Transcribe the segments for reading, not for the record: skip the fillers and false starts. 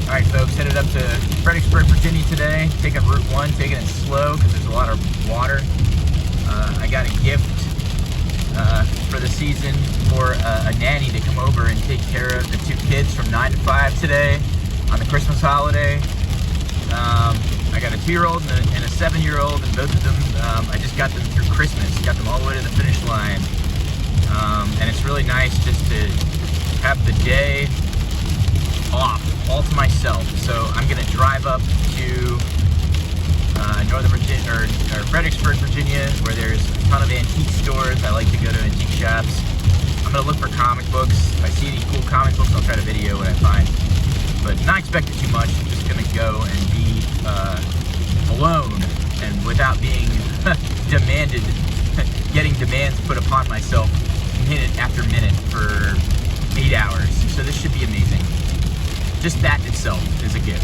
Alright folks, headed up to Fredericksburg, Virginia today, taking Route 1, taking it slow because there's a lot of water. I got a gift for the season for a nanny to come over and take care of the two kids from 9 to 5 today on the Christmas holiday. I got a 2-year-old and a 7-year-old, and both of them, I just got them through Christmas, got them all the way to the finish line. And it's really nice just to have the day off, all to myself. So I'm gonna drive up to Northern Virginia, or Fredericksburg, Virginia, where there's a ton of antique stores. I like to go to antique shops. I'm gonna look for comic books. If I see any cool comic books, I'll try to video what I find. But not expecting too much. I'm just gonna go and be alone and without being demanded, getting demands put upon myself minute after minute for 8 hours. So this should be amazing. Just that itself is a gift.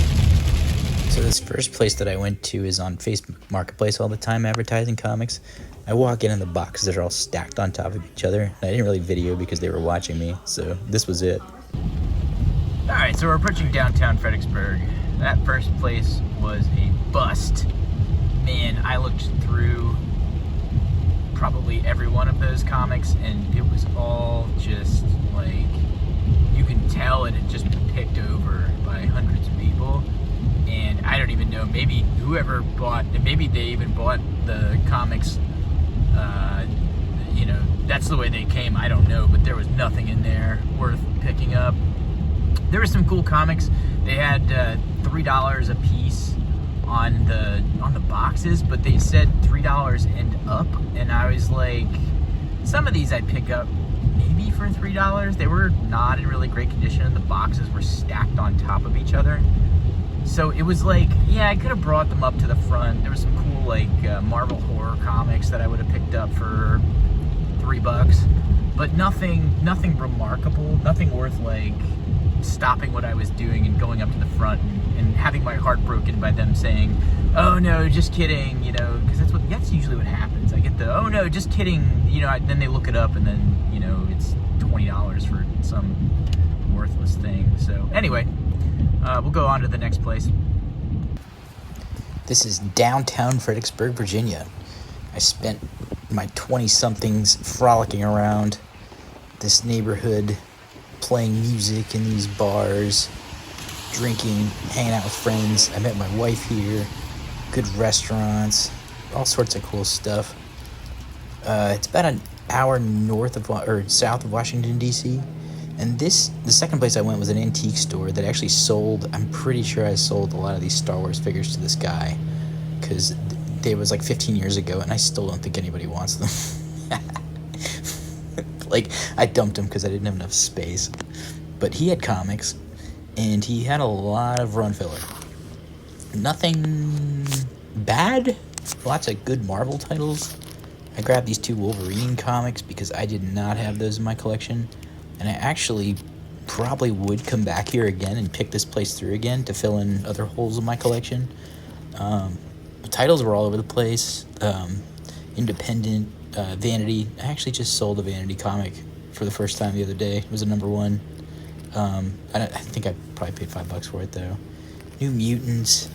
So this first place that I went to is on Facebook Marketplace all the time, advertising comics. I walk in and the boxes are all stacked on top of each other. I didn't really video because they were watching me, so this was it. Alright, so we're approaching downtown Fredericksburg. That first place was a bust. Man, I looked through probably every one of those comics and it was all just like, you can tell it had just been picked over by hundreds of people. And I don't even know, maybe whoever bought, maybe they even bought the comics, you know, that's the way they came, I don't know, but there was nothing in there worth picking up. There were some cool comics. They had $3 a piece on the boxes, but they said $3 and up, and I was like, some of these I'd pick up maybe for $3. They were not in really great condition, and the boxes were stacked on top of each other. So it was like, yeah, I could have brought them up to the front. There was some cool like Marvel horror comics that I would have picked up for $3, but nothing remarkable, nothing worth like stopping what I was doing and going up to the front and having my heart broken by them saying, "Oh no, just kidding," you know, because that's usually what happens. I get the, "Oh no, just kidding," you know, then they look it up and then, you know, it's $20 for some worthless thing. So anyway, we'll go on to the next place. This is downtown Fredericksburg, Virginia. I spent my 20-somethings frolicking around this neighborhood, playing music in these bars, drinking, hanging out with friends. I met my wife here, good restaurants, all sorts of cool stuff. It's about an hour south of Washington, D.C., and the second place I went was an antique store that actually sold, I'm pretty sure I sold a lot of these Star Wars figures to this guy, because it was like 15 years ago, and I still don't think anybody wants them. Like, I dumped them because I didn't have enough space. But he had comics, and he had a lot of run filler. Nothing bad, lots of good Marvel titles. I grabbed these 2 Wolverine comics because I did not have those in my collection. And I actually probably would come back here again and pick this place through again to fill in other holes in my collection. The titles were all over the place. Independent, Vanity. I actually just sold a Vanity comic for the first time the other day. It was a #1. I think I probably paid $5 for it though. New Mutants.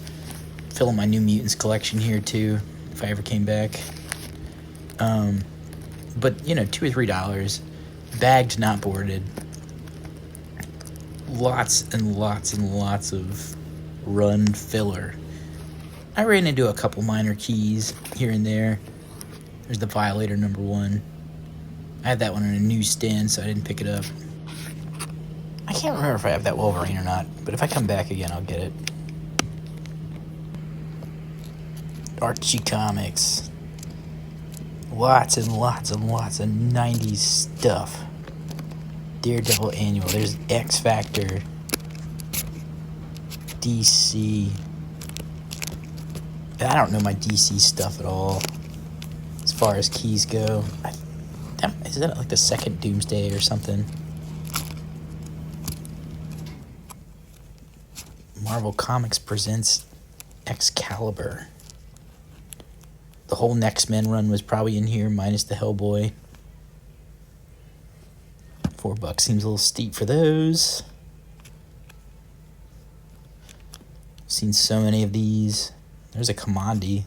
Filling my New Mutants collection here too, if I ever came back. But you know, $2 or $3. Bagged, not boarded. Lots and lots and lots of run filler. I ran into a couple minor keys here and there. There's the Violator #1. I had that one on a newsstand, so I didn't pick it up. I can't remember if I have that Wolverine or not, but if I come back again, I'll get it. Archie Comics. Lots and lots and lots of 90s stuff. Daredevil Annual. There's X Factor. DC. I don't know my DC stuff at all, as far as keys go. Is that like the second Doomsday or something? Marvel Comics presents Excalibur. The whole X-Men run was probably in here, minus the Hellboy. $4 seems a little steep for those. Seen so many of these. There's a Commandi.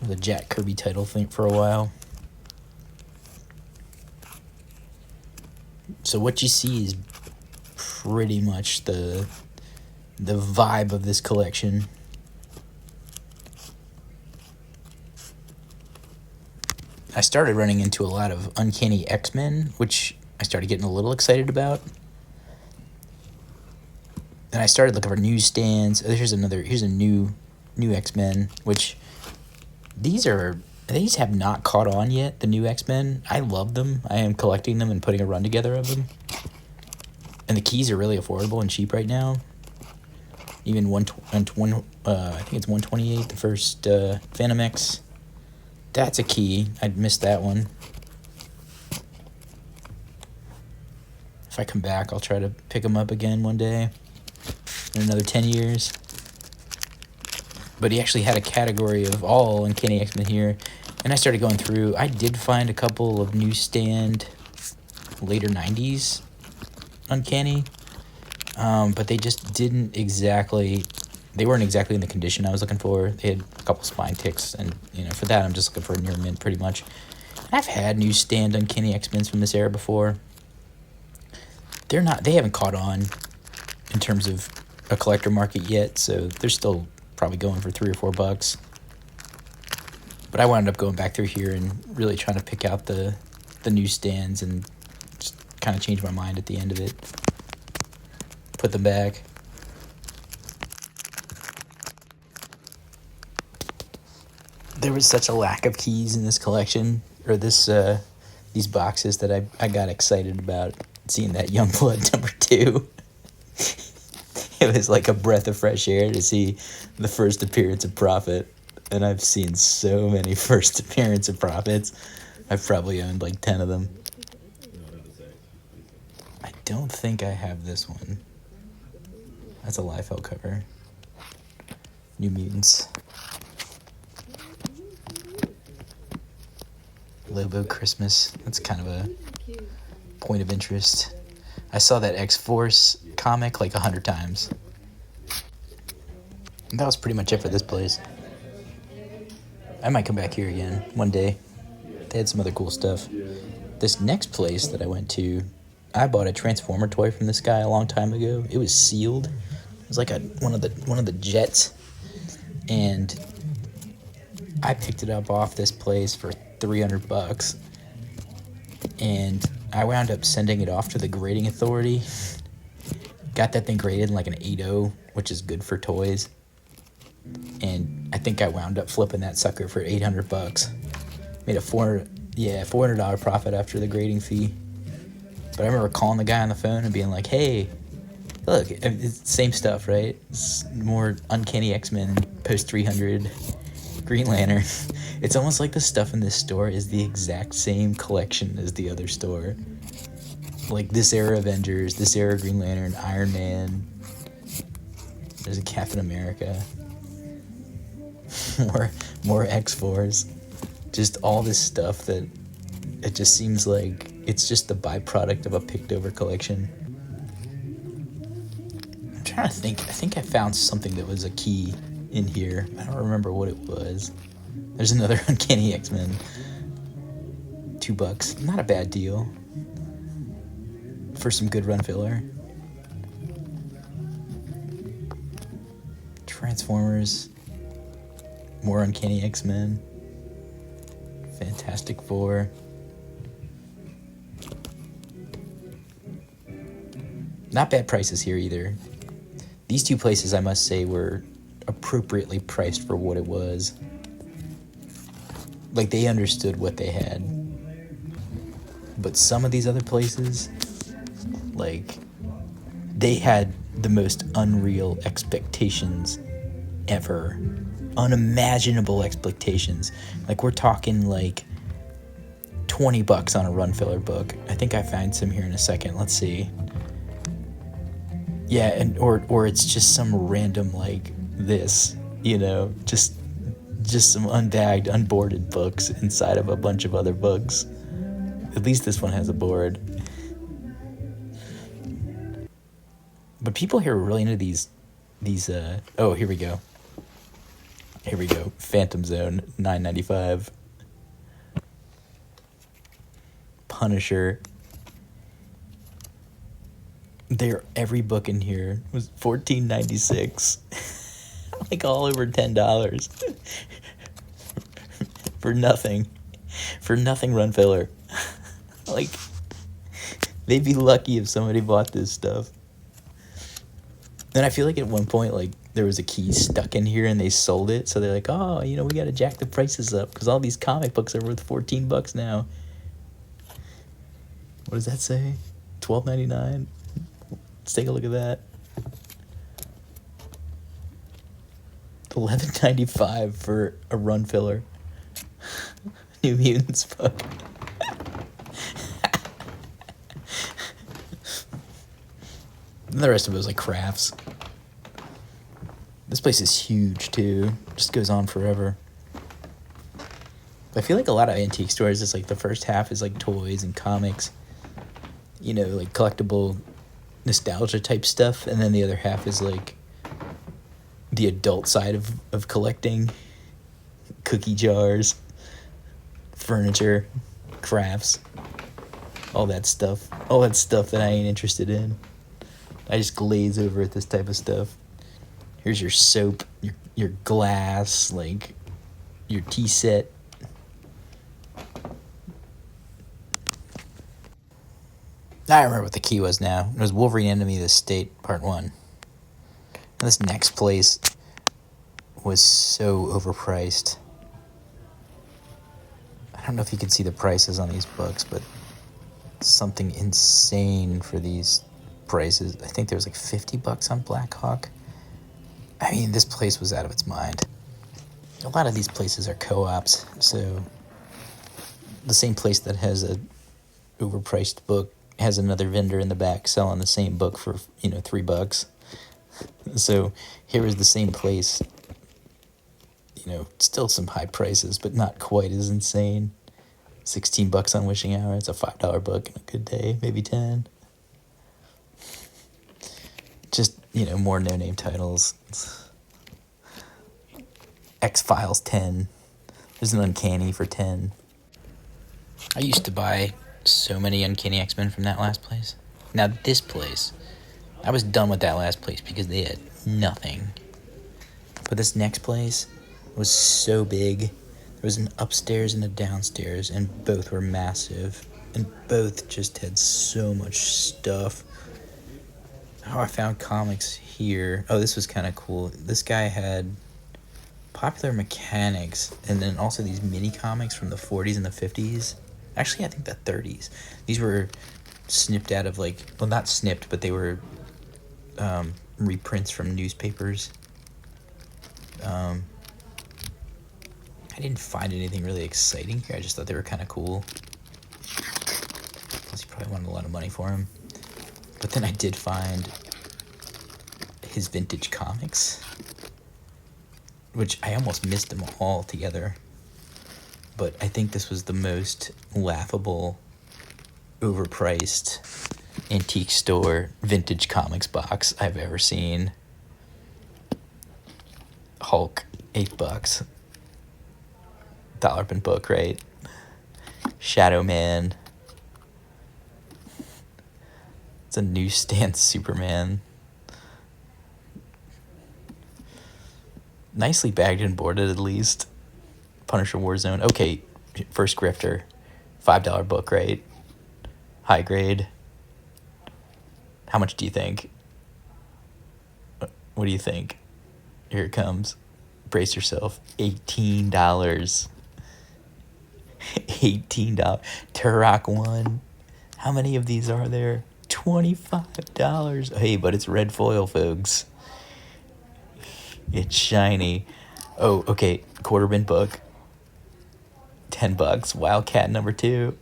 The Jack Kirby title thing for a while. So what you see is pretty much the vibe of this collection. I started running into a lot of Uncanny X-Men, which I started getting a little excited about. Then I started looking for newsstands. Here's a new X-Men, which these have not caught on yet, the new X-Men. I love them. I am collecting them and putting a run together of them. And the keys are really affordable and cheap right now. Even I think it's 128, the first Phantom X. That's a key. I'd missed that one. If I come back, I'll try to pick them up again one day in another 10 years. But he actually had a category of all Uncanny X-Men here. And I started going through. I did find a couple of newsstand later 90s Uncanny. But they just didn't exactly... They weren't exactly in the condition I was looking for. They had a couple spine ticks. And, for that, I'm just looking for a near mint pretty much. And I've had newsstand Uncanny X-Men from this era before. They haven't caught on in terms of a collector market yet. So they're still probably going for $3 or $4. But I wound up going back through here and really trying to pick out the newsstands and just kind of change my mind at the end of it. Put them back. There was such a lack of keys in this collection, or these boxes, that I got excited about seeing that Youngblood #2. It was like a breath of fresh air to see the first appearance of Prophet. And I've seen so many first appearance of Prophets. I've probably owned like 10 of them. I don't think I have this one. That's a Liefeld cover. New Mutants. Lobo Christmas. That's kind of a point of interest. I saw that X-Force comic like 100 times. And that was pretty much it for this place. I might come back here again one day. They had some other cool stuff. This next place that I went to, I bought a Transformer toy from this guy a long time ago. It was sealed. It was like one of the jets, and I picked it up off this place for $300, and I wound up sending it off to the grading authority. Got that thing graded in like an 8.0, which is good for toys. And I think I wound up flipping that sucker for $800. Made a $400 profit after the grading fee. But I remember calling the guy on the phone and being like, "Hey, look, it's the same stuff, right? It's more Uncanny X-Men, post 300, Green Lantern." It's almost like the stuff in this store is the exact same collection as the other store. Like this era Avengers, this era Green Lantern, Iron Man. There's a Captain America. More X-Force. Just all this stuff that it just seems like it's just the byproduct of a picked over collection. I'm trying to think. I think I found something that was a key in here. I don't remember what it was. There's another Uncanny X-Men. $2. Not a bad deal for some good run filler. Transformers. More Uncanny X-Men. Fantastic Four. Not bad prices here either. These two places, I must say, were appropriately priced for what it was. Like, they understood what they had. But some of these other places, like, they had the most unreal expectations ever. Unimaginable expectations. Like, we're talking like $20 on a run filler book. I think I find some here in a second. Let's see. Yeah, and or it's just some random like this, just some unbagged, unboarded books inside of a bunch of other books. At least this one has a board. But people here are really into these these, oh, here we go. Here we go. Phantom Zone, $9.95. Punisher. Every book in here was $14.96. Like all over $10. For nothing. For nothing run filler. Like, they'd be lucky if somebody bought this stuff. And I feel like at one point, like, there was a key stuck in here and they sold it. So they're like, oh, we got to jack the prices up because all these comic books are worth $14 now. What does that say? $12.99? Let's take a look at that. $11.95 for a run filler. New Mutants book. And the rest of it was like crafts. This place is huge too. Just goes on forever. I feel like a lot of antique stores, it's like the first half is like toys and comics, like collectible nostalgia type stuff, and then the other half is like the adult side of collecting. Cookie jars, furniture, crafts, all that stuff that I ain't interested in. I just glaze over at this type of stuff. Here's your soap, your glass, like your tea set. I remember what the key was now. It was Wolverine Enemy of the State, Part 1. And this next place was so overpriced. I don't know if you can see the prices on these books, but something insane for these prices. I think there was like $50 on Black Hawk. I mean, this place was out of its mind. A lot of these places are co-ops, so the same place that has a overpriced book has another vendor in the back selling the same book for, $3. So here is the same place, still some high prices, but not quite as insane. $16 on Wishing Hour. It's a $5 book in a good day, maybe 10. Just, more no-name titles. X-Files 10. There's an Uncanny for 10. I used to buy so many Uncanny X-Men from that last place. Now this place, I was done with that last place because they had nothing. But this next place was so big. There was an upstairs and a downstairs, and both were massive. And both just had so much stuff. Oh, I found comics here. Oh, this was kind of cool. This guy had Popular Mechanics, and then also these mini comics from the 40s and the 50s. Actually, I think the 30s. These were snipped out of not snipped, but they were reprints from newspapers. I didn't find anything really exciting here. I just thought they were kind of cool. Plus, he probably wanted a lot of money for them. But then I did find his vintage comics, which I almost missed them all together. But I think this was the most laughable, overpriced antique store vintage comics box I've ever seen. Hulk, $8. $1 per book, right? Shadow Man. It's a newsstand Superman. Nicely bagged and boarded, at least. Punisher Warzone. Okay, First Grifter. $5 book, right? High grade. How much do you think? What do you think? Here it comes. Brace yourself. $18. $18. Turok 1. How many of these are there? $25. Hey, but it's red foil, folks. It's shiny. Oh, okay. Quarter bin book. $10. Wildcat number 2.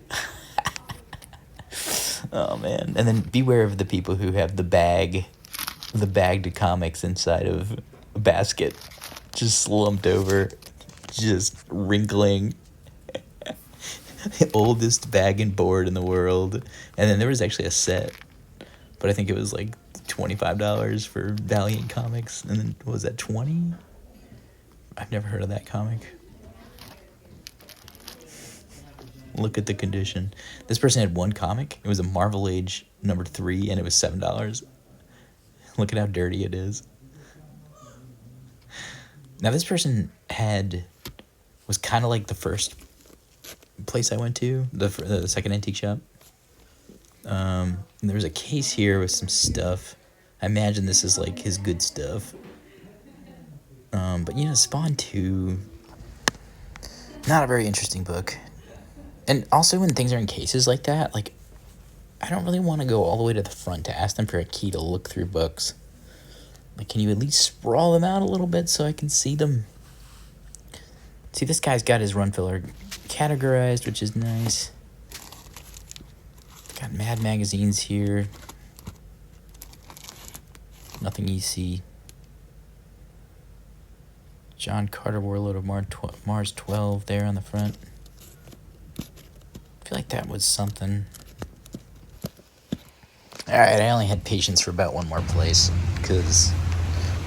Oh man. And then beware of the people who have the bagged comics inside of a basket, just slumped over, just wrinkling. The oldest bag and board in the world. And then there was actually a set, but I think it was like $25 for Valiant Comics, and then what was that, 20? I've never heard of that comic. Look at the condition. This person had one comic. It was a Marvel Age #3, and it was $7. Look at how dirty it is. Now this person was kind of like the first place I went to, the second antique shop. And there was a case here with some stuff. I imagine this is like his good stuff. But you know, Spawn 2, not a very interesting book. And also when things are in cases like that, like, I don't really want to go all the way to the front to ask them for a key to look through books. Like, can you at least sprawl them out a little bit so I can see them? See, this guy's got his run filler categorized, which is nice. Got Mad magazines here. Nothing easy. John Carter Warlord of Mars 12 there on the front. I feel like that was something. Alright, I only had patience for about one more place, because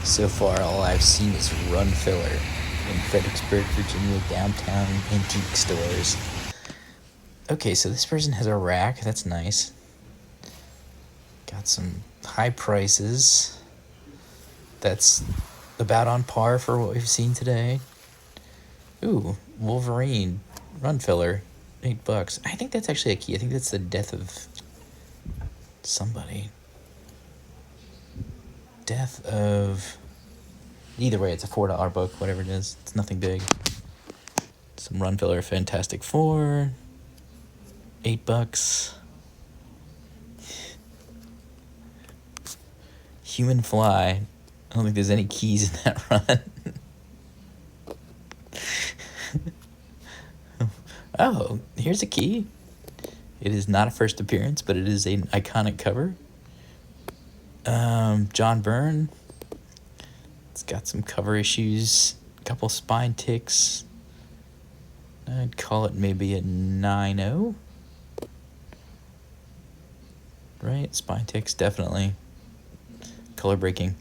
so far all I've seen is run filler in Fredericksburg, Virginia, downtown antique stores. Okay, so this person has a rack. That's nice. Got some high prices. That's about on par for what we've seen today. Ooh, Wolverine run filler, $8. I think that's actually a key. I think that's the death of somebody. Death of... Either way, it's a $4 book, whatever it is. It's nothing big. Some run filler, Fantastic Four, $8. Human Fly. I don't think there's any keys in that run. Oh, here's a key. It is not a first appearance, but it is an iconic cover. John Byrne. It's got some cover issues, a couple spine ticks. I'd call it maybe a 9.0. Right? Spine ticks, definitely. Color breaking.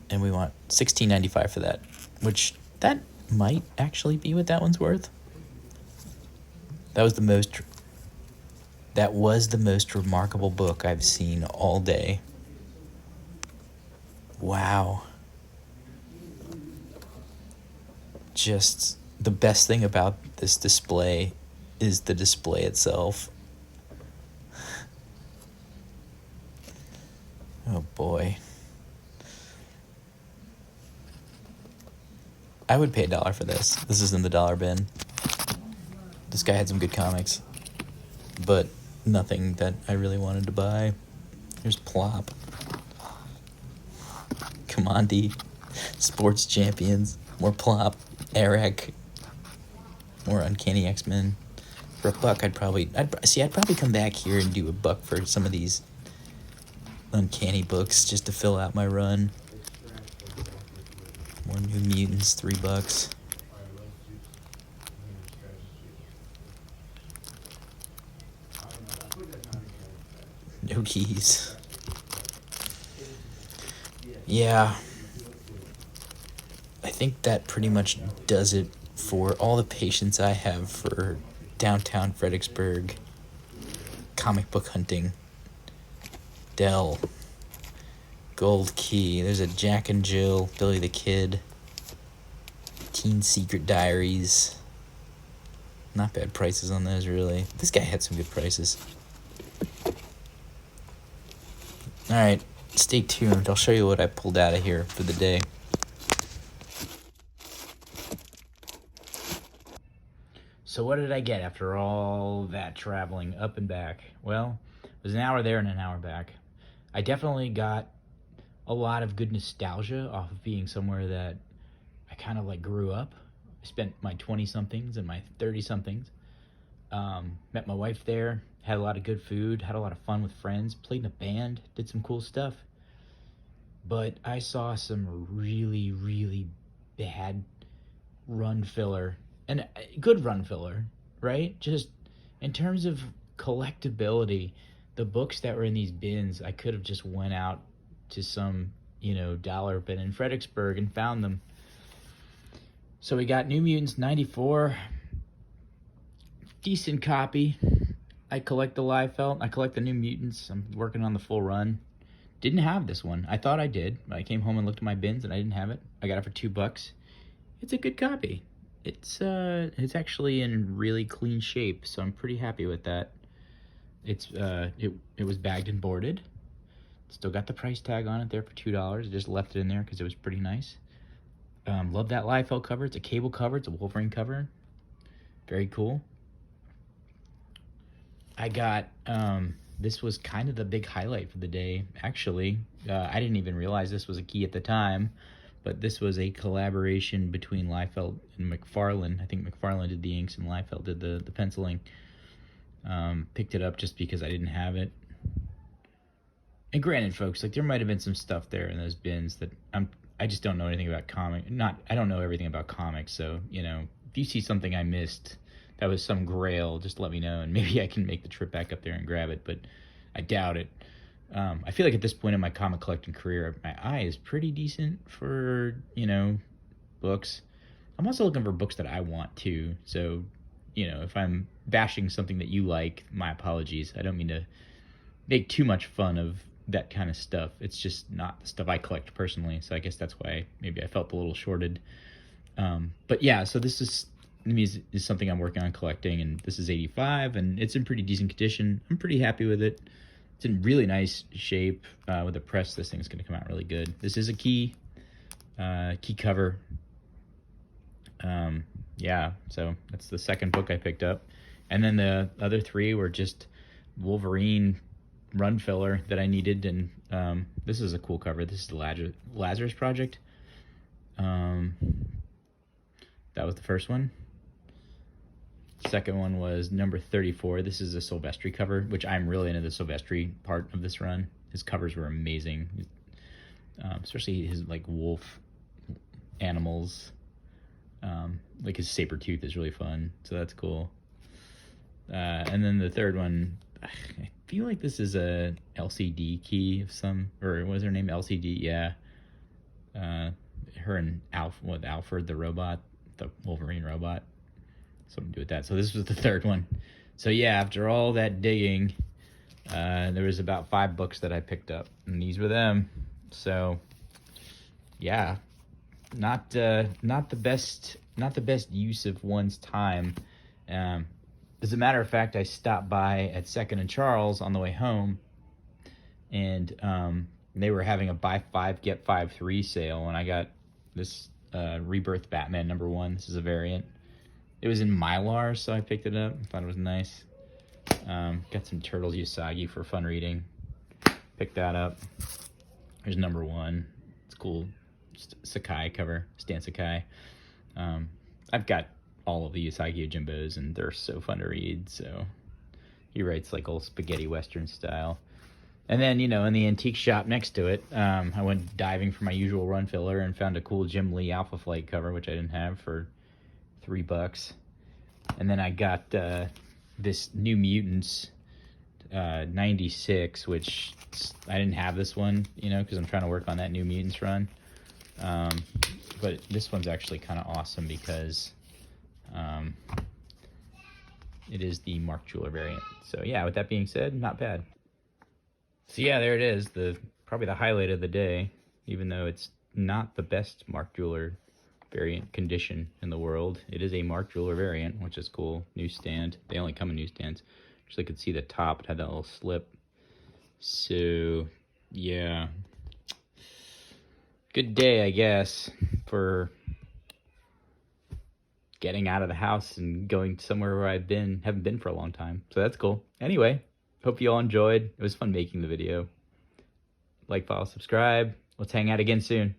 And we want $16.95 for that, which that might actually be what that one's worth. That was the most remarkable book I've seen all day. Wow. Just the best thing about this display is the display itself. Oh boy. I would pay $1 for this. This is in the dollar bin. This guy had some good comics, but nothing that I really wanted to buy. Here's Plop. Commandi. Sports Champions. More Plop. Eric. More Uncanny X-Men. For $1, I'd probably come back here and do $1 for some of these Uncanny books just to fill out my run. More New Mutants, $3. No keys. Yeah. I think that pretty much does it for all the patience I have for downtown Fredericksburg comic book hunting. Dell. Gold Key. There's a Jack and Jill, Billy the Kid. Teen Secret Diaries. Not bad prices on those, really. This guy had some good prices. Alright, stay tuned. I'll show you what I pulled out of here for the day. So what did I get after all that traveling up and back? Well, it was an hour there and an hour back. I definitely got a lot of good nostalgia off of being somewhere that I kind of like grew up. I spent my 20-somethings and my 30-somethings. Met my wife there, had a lot of good food, had a lot of fun with friends, played in a band, did some cool stuff. But I saw some really, really bad run filler, and good run filler, right? Just in terms of collectability, the books that were in these bins, I could have just went out to some, dollar bin in Fredericksburg and found them. So we got New Mutants 94. Decent copy. I collect the Liefeld. I collect the New Mutants. I'm working on the full run. Didn't have this one. I thought I did. I came home and looked at my bins and I didn't have it. I got it for $2. It's a good copy. It's actually in really clean shape, so I'm pretty happy with that. It was bagged and boarded. Still got the price tag on it there for $2. I just left it in there because it was pretty nice. Love that Liefeld cover. It's a cable cover. It's a Wolverine cover. Very cool. I got, this was kind of the big highlight for the day, actually. I didn't even realize this was a key at the time, but this was a collaboration between Liefeld and McFarlane. I think McFarlane did the inks and Liefeld did the penciling. Picked it up just because I didn't have it. And granted, folks, like there might have been some stuff there in those bins that I just don't know anything about I don't know everything about comics, so, if you see something I missed that was some grail, just let me know, and maybe I can make the trip back up there and grab it, but I doubt it. I feel like at this point in my comic collecting career, my eye is pretty decent for, books. I'm also looking for books that I want too, so, if I'm bashing something that you like, my apologies. I don't mean to make too much fun of that kind of stuff. It's just not the stuff I collect personally, so I guess that's why maybe I felt a little shorted. But yeah, so this is something I'm working on collecting, and this is 85, and it's in pretty decent condition. I'm pretty happy with it. It's in really nice shape. With the press, this thing's going to come out really good. This is a key cover. Yeah, so that's the second book I picked up. And then the other three were just Wolverine run filler that I needed, and this is a cool cover. This is the Lazarus Project. That was the first one. Second one was number 34. This is a Silvestri cover, which I'm really into the Silvestri part of this run. His covers were amazing, especially his like wolf animals. Like his saber tooth is really fun, so that's cool. And then the third one, I feel like this is a LCD key of some, or what was her name? LCD, yeah. Her and Alfred the robot, the Wolverine robot. Something to do with that. So this was the third one. So yeah, after all that digging, there was about 5 books that I picked up, and these were them. So yeah, not the best use of one's time. As a matter of fact, I stopped by at 2nd and Charles on the way home, and they were having a buy 5 get 5 free sale, and I got this Rebirth Batman #1. This is a variant. It was in Mylar, so I picked it up. I thought it was nice. Got some Turtles Usagi for fun reading. Picked that up. Here's #1. It's cool. Sakai cover. Stan Sakai. I've got all of the Usagi Jimbos, and they're so fun to read. So he writes like old spaghetti western style. And then, in the antique shop next to it, I went diving for my usual run filler and found a cool Jim Lee Alpha Flight cover, which I didn't have, for $3. And then I got this New Mutants 96, which I didn't have this one, because I'm trying to work on that New Mutants run. But this one's actually kind of awesome because it is the Mark Jeweler variant. So yeah, with that being said, not bad. So yeah, there it is, probably the highlight of the day, even though it's not the best Mark Jeweler variant condition in the world. It is a Mark Jeweler variant, which is cool. Newsstand. They only come in newsstands. Actually, I could see the top. It had that little slip. So yeah, good day, I guess, for getting out of the house and going somewhere where haven't been for a long time. So that's cool. Anyway, hope you all enjoyed. It was fun making the video. Like, follow, subscribe. Let's hang out again soon.